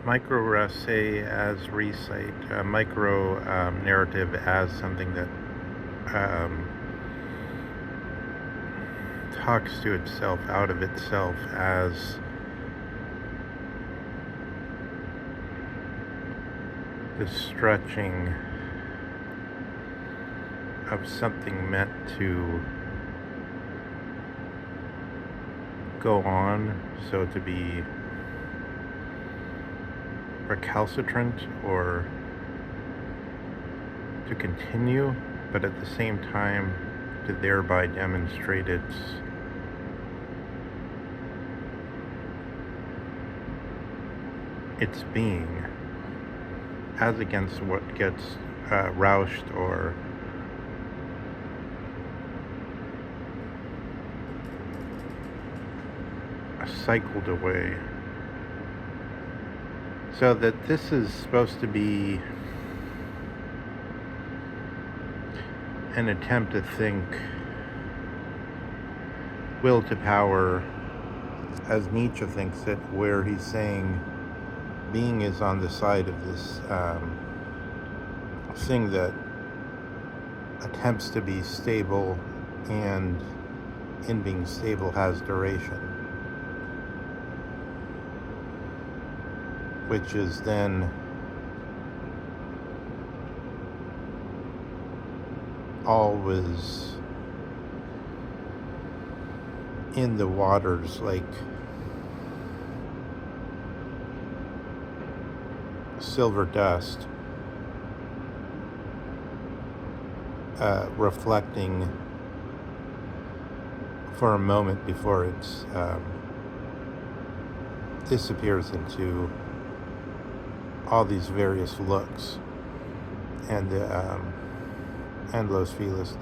micro essay as recite, micro narrative as something that um, talks to itself out of itself as the stretching of something meant to go on, so to be recalcitrant or to continue, but at the same time to thereby demonstrate its being as against what gets roused or cycled away. So that this is supposed to be an attempt to think will to power, as Nietzsche thinks it, where he's saying being is on the side of this thing that attempts to be stable, and in being stable has duration, which is then always in the waters, like silver dust, reflecting for a moment before it disappears into all these various looks, and and Los Feliz,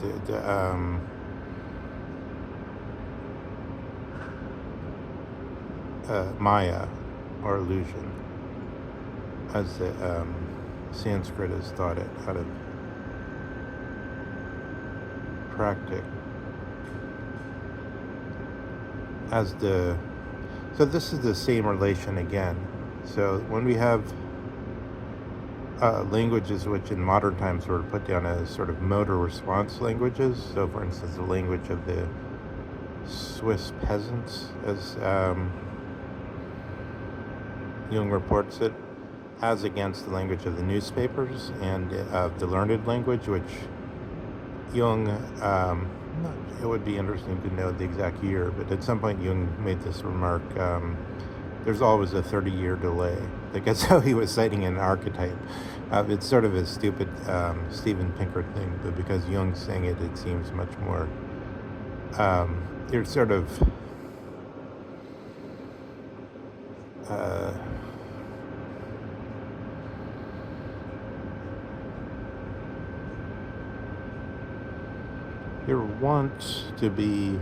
Maya, or illusion, as the Sanskrit has thought it out of practic. So this is the same relation again. So when we have languages which in modern times were put down as sort of motor response languages, so for instance the language of the Swiss peasants, as Jung reports it, as against the language of the newspapers and of the learned language, which Jung, it would be interesting to know the exact year, but at some point Jung made this remark, there's always a 30-year delay. Like, that's how he was citing an archetype. It's sort of a stupid Steven Pinker thing, but because Jung's saying it, it seems much more, you're sort of, you want to be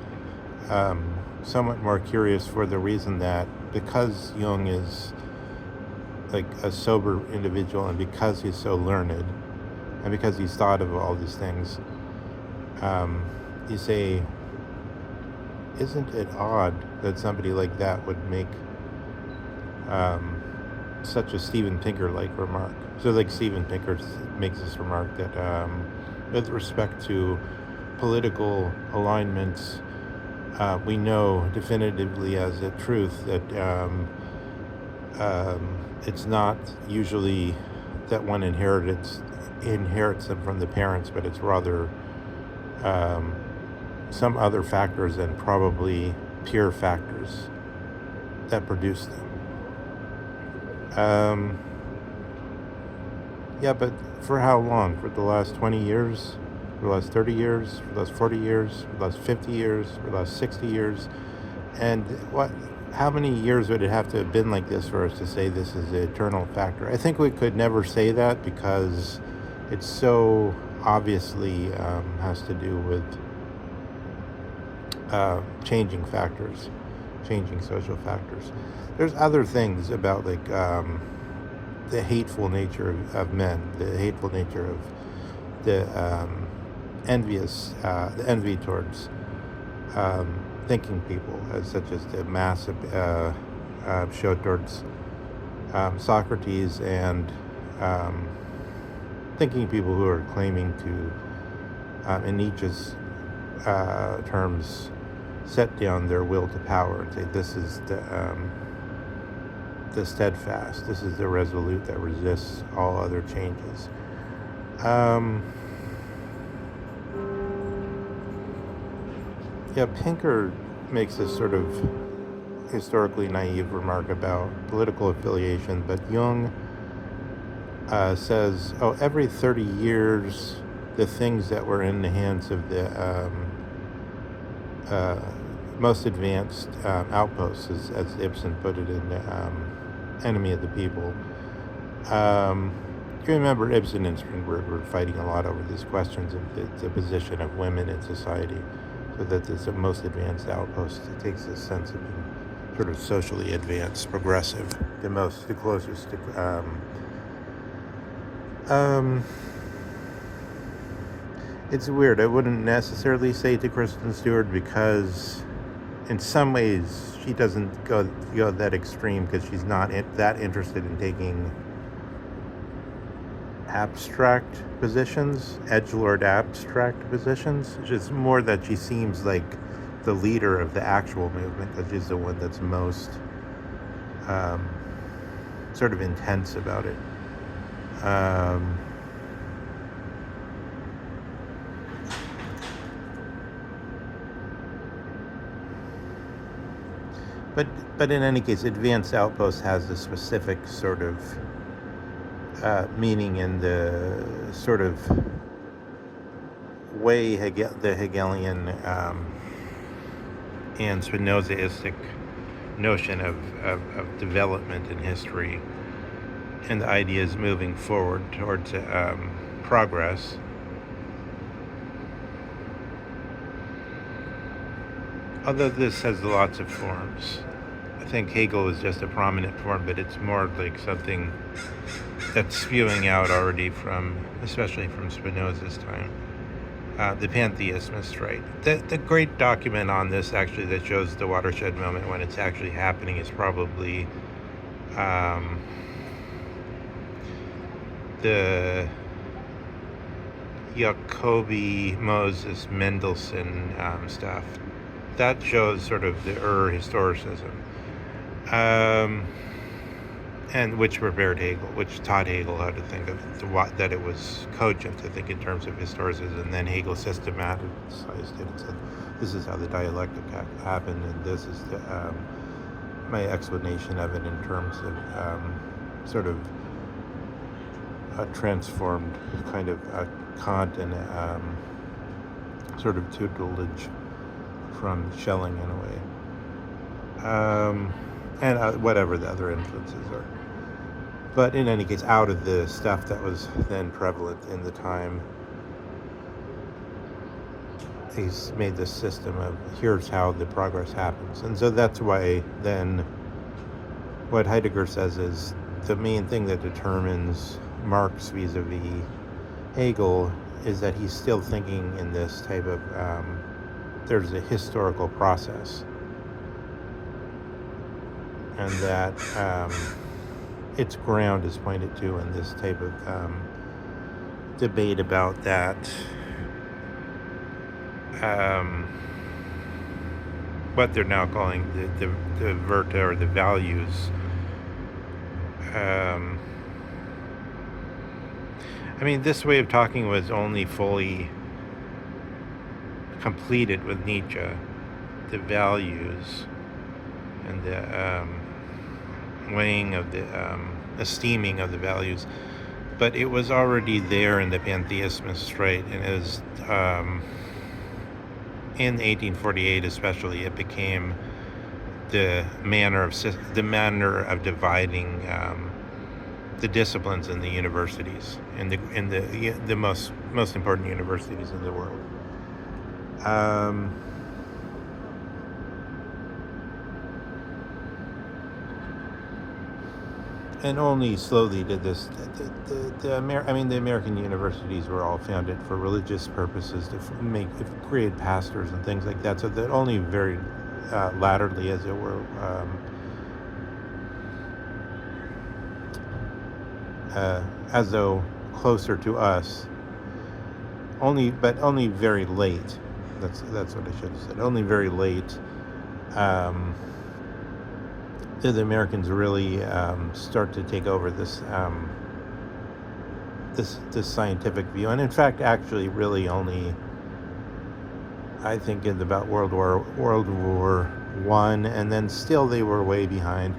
somewhat more curious for the reason that because Jung is like a sober individual, and because he's so learned, and because he's thought of all these things, you say, isn't it odd that somebody like that would make such a Steven Pinker-like remark? So like Steven Pinker makes this remark that with respect to political alignments, we know definitively as a truth that it's not usually that one inherits them from the parents, but it's rather some other factors, and probably pure factors, that produce them. Yeah, but for how long? For the last 20 years? For the last 30 years? For the last 40 years? For the last 50 years? For the last 60 years? And how many years would it have to have been like this for us to say this is the eternal factor? I think we could never say that, because it's so obviously has to do with changing factors, changing social factors. There's other things about, like, the hateful nature of men, the hateful nature of the the envy towards thinking people, as such as the massive show towards Socrates and thinking people who are claiming to, in Nietzsche's terms, set down their will to power and say this is the steadfast, this is the resolute that resists all other changes. Pinker makes this sort of historically naive remark about political affiliation, but Jung says, every 30 years, the things that were in the hands of the most advanced outposts, as Ibsen put it in Enemy of the People. You remember Ibsen and Strindberg were fighting a lot over these questions of the position of women in society, so that the most advanced outpost takes this sense of being sort of socially advanced, progressive, the closest to it's weird. I wouldn't necessarily say to Kristen Stewart, because in some ways she doesn't go that extreme, because she's not that interested in taking abstract positions, edgelord abstract positions. It's just more that she seems like the leader of the actual movement, that she's the one that's most sort of intense about it. But in any case, Advanced Outpost has a specific sort of meaning in the sort of way the Hegelian and Spinozaistic notion of development in history, and the ideas moving forward towards progress. Although this has lots of forms. I think Hegel is just a prominent form, but it's more like something that's spewing out already especially from Spinoza's time. The pantheismist, right? The great document on this, actually, that shows the watershed moment when it's actually happening, is probably the Jacobi Moses Mendelssohn stuff. That shows sort of the historicism, and which prepared Hegel, which taught Hegel how to think of that it was cogent to think in terms of historicism. And then Hegel systematized it and said, this is how the dialectic happened, and this is my explanation of it in terms of sort of a transformed kind of Kant and sort of tutelage from Schelling in a way, and whatever the other influences are. But in any case, out of the stuff that was then prevalent in the time, he's made this system of here's how the progress happens. And so that's why then what Heidegger says is the main thing that determines Marx vis-a-vis Hegel is that he's still thinking in this type of there's a historical process, and that its ground is pointed to in this type of debate about that what they're now calling the verta, or the values. I mean, this way of talking was only fully completed with Nietzsche, the values and the weighing of the esteeming of the values, but it was already there in the pantheismist, right? And as in 1848 especially, it became the manner of dividing the disciplines in the universities, in the most important universities in the world. And only slowly did this. The American universities were all founded for religious purposes, to create pastors and things like that. So that only very latterly, as it were, as though closer to us. But only very late. That's what I should have said. Only very late did the Americans really start to take over this scientific view, and in fact, actually, really only, I think, in about World War I, and then still they were way behind,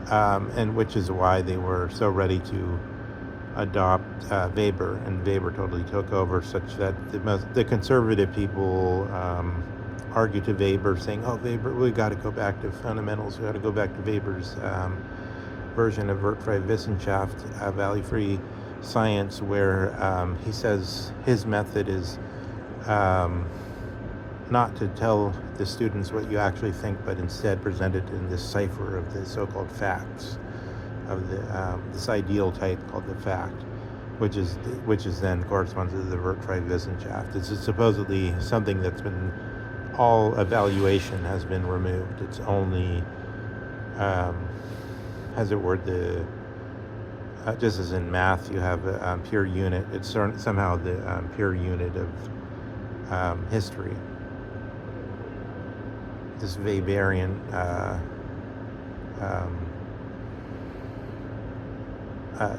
and which is why they were so ready to adopt Weber, and Weber totally took over, such that the conservative people argue to Weber, saying, "Oh, Weber, we got to go back to fundamentals. We got to go back to Weber's version of Wertfreie Wissenschaft, value-free science, where he says his method is not to tell the students what you actually think, but instead present it in this cipher of the so-called facts, of this ideal type called the fact, which is then corresponds to the Wertfreie Wissenschaft. This is supposedly something that's been, all evaluation has been removed. It's only, as it were, the just as in math, you have a pure unit. It's somehow the pure unit of history. This Weberian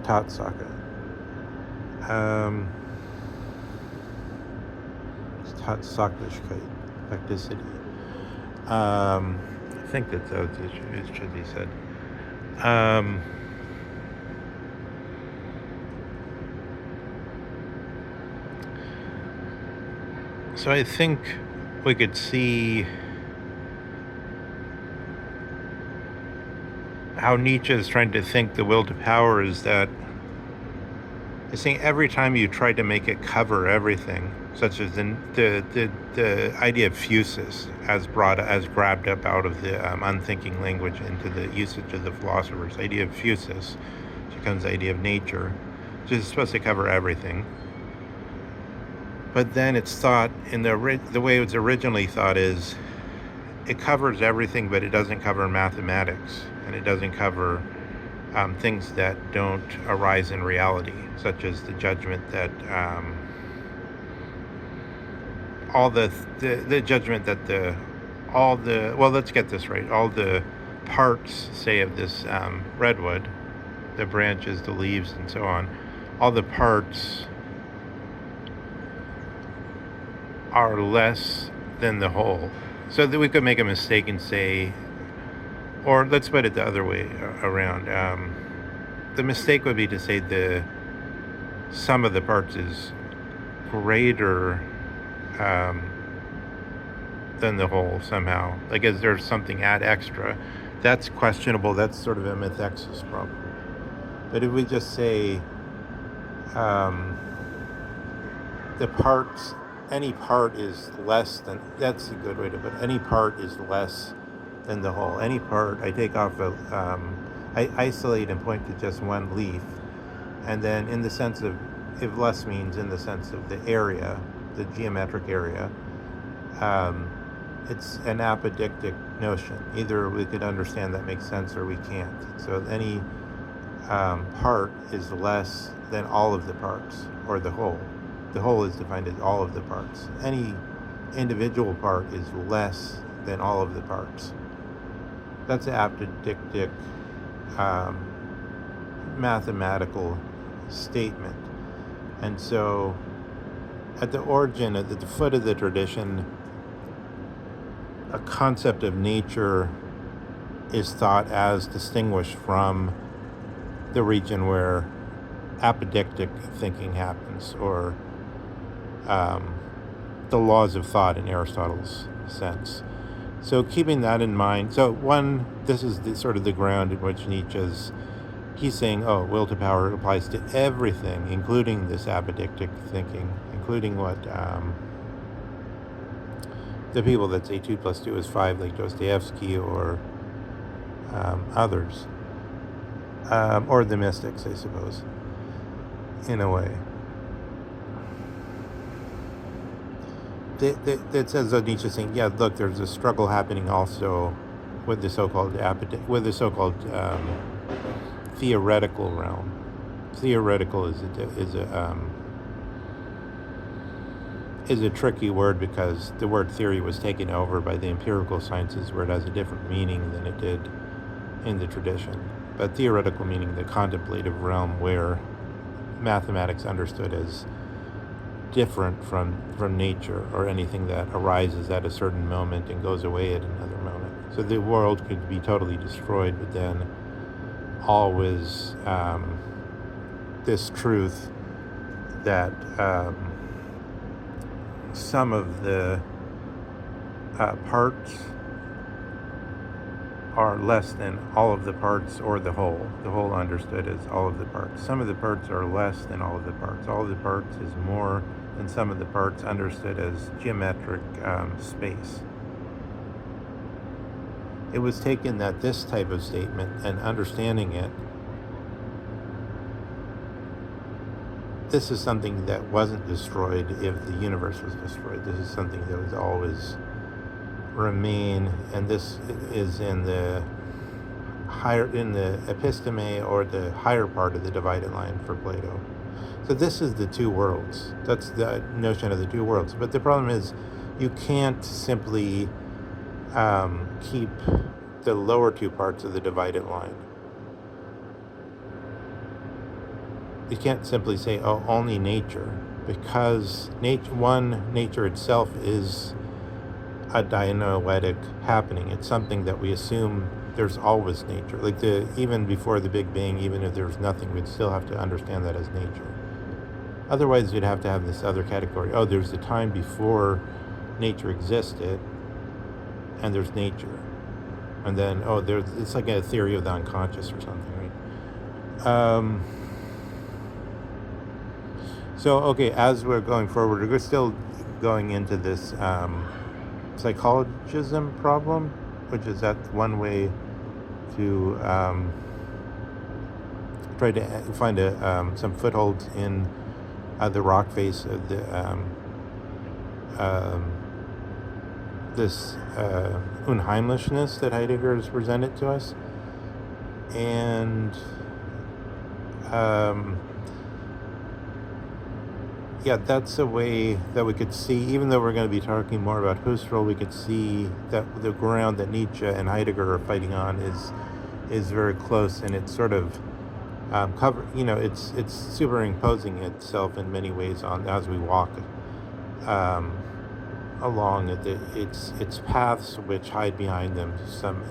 Tatsache. Tatsächlichkeit, facticity. I think that's how it should be said. So I think we could see how Nietzsche is trying to think the will to power is that I think every time you try to make it cover everything, such as in the idea of fusis as grabbed up out of the unthinking language into the usage of the philosophers, idea of fusis, which becomes the idea of nature, which is supposed to cover everything. But then it's thought in the way it was originally thought is it covers everything, but it doesn't cover mathematics, and it doesn't cover things that don't arise in reality, such as the judgment that let's get this right, all the parts, say, of this redwood, the branches, the leaves, and so on, all the parts are less than the whole. So that we could make a mistake and say, or let's put it the other way around. The mistake would be to say the sum of the parts is greater than the whole somehow. Like, is there something extra? That's questionable. That's sort of a mythexis problem. But if we just say the parts, any part is less than, that's a good way to put it. Any part is less than the whole. Any part, I take off I isolate and point to just one leaf, and then in the sense of, if less means in the sense of the area, the geometric area, it's an apodictic notion. Either we could understand that makes sense or we can't. So any part is less than all of the parts, or the whole. The whole is defined as all of the parts. Any individual part is less than all of the parts. That's an apodictic mathematical statement. And so at the origin, at the foot of the tradition, a concept of nature is thought as distinguished from the region where apodictic thinking happens, or the laws of thought in Aristotle's sense. So keeping that in mind, this is sort of the ground in which he's saying, will to power applies to everything, including this apodictic thinking, including what the people that say 2 + 2 is 5, like Dostoevsky or others, or the mystics, I suppose, in a way. That says Nietzsche saying, yeah, look, there's a struggle happening also with the so-called theoretical realm, theoretical is a tricky word because the word theory was taken over by the empirical sciences, where it has a different meaning than it did in the tradition. But theoretical meaning the contemplative realm, where mathematics understood as different from nature, or anything that arises at a certain moment and goes away at another moment. So the world could be totally destroyed, but then always this truth that some of the parts are less than all of the parts, or the whole. The whole understood as all of the parts. Some of the parts are less than all of the parts. All of the parts is more than some of the parts, understood as geometric space. It was taken that this type of statement, and understanding it, this is something that wasn't destroyed if the universe was destroyed. This is something that was always remain, and this is in the episteme, or the higher part of the divided line for Plato. So this is the two worlds. That's the notion of the two worlds. But the problem is, you can't simply keep the lower two parts of the divided line. You can't simply say, oh, only nature, because nature itself is a dianoetic happening. It's something that we assume there's always nature. Like even before the Big Bang, even if there's nothing, we'd still have to understand that as nature. Otherwise, you'd have to have this other category. Oh, there's the time before nature existed, and there's nature. And then, it's like a theory of the unconscious or something, right? So, okay, as we're going forward, we're still going into this psychologism problem, which is that one way to try to find some footholds in the rock face of the this unheimlichness that Heidegger has presented to us. And that's a way that we could see, even though we're going to be talking more about Husserl, we could see that the ground that Nietzsche and Heidegger are fighting on is very close, and it's sort of it's superimposing itself in many ways on as we walk along its paths, which hide behind them some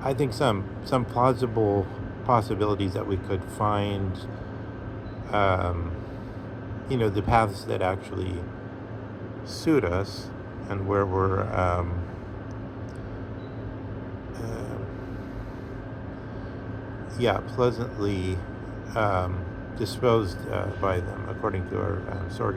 I think some plausible possibilities that we could find. The paths that actually suit us, and where we're pleasantly disposed by them, according to our Sorge.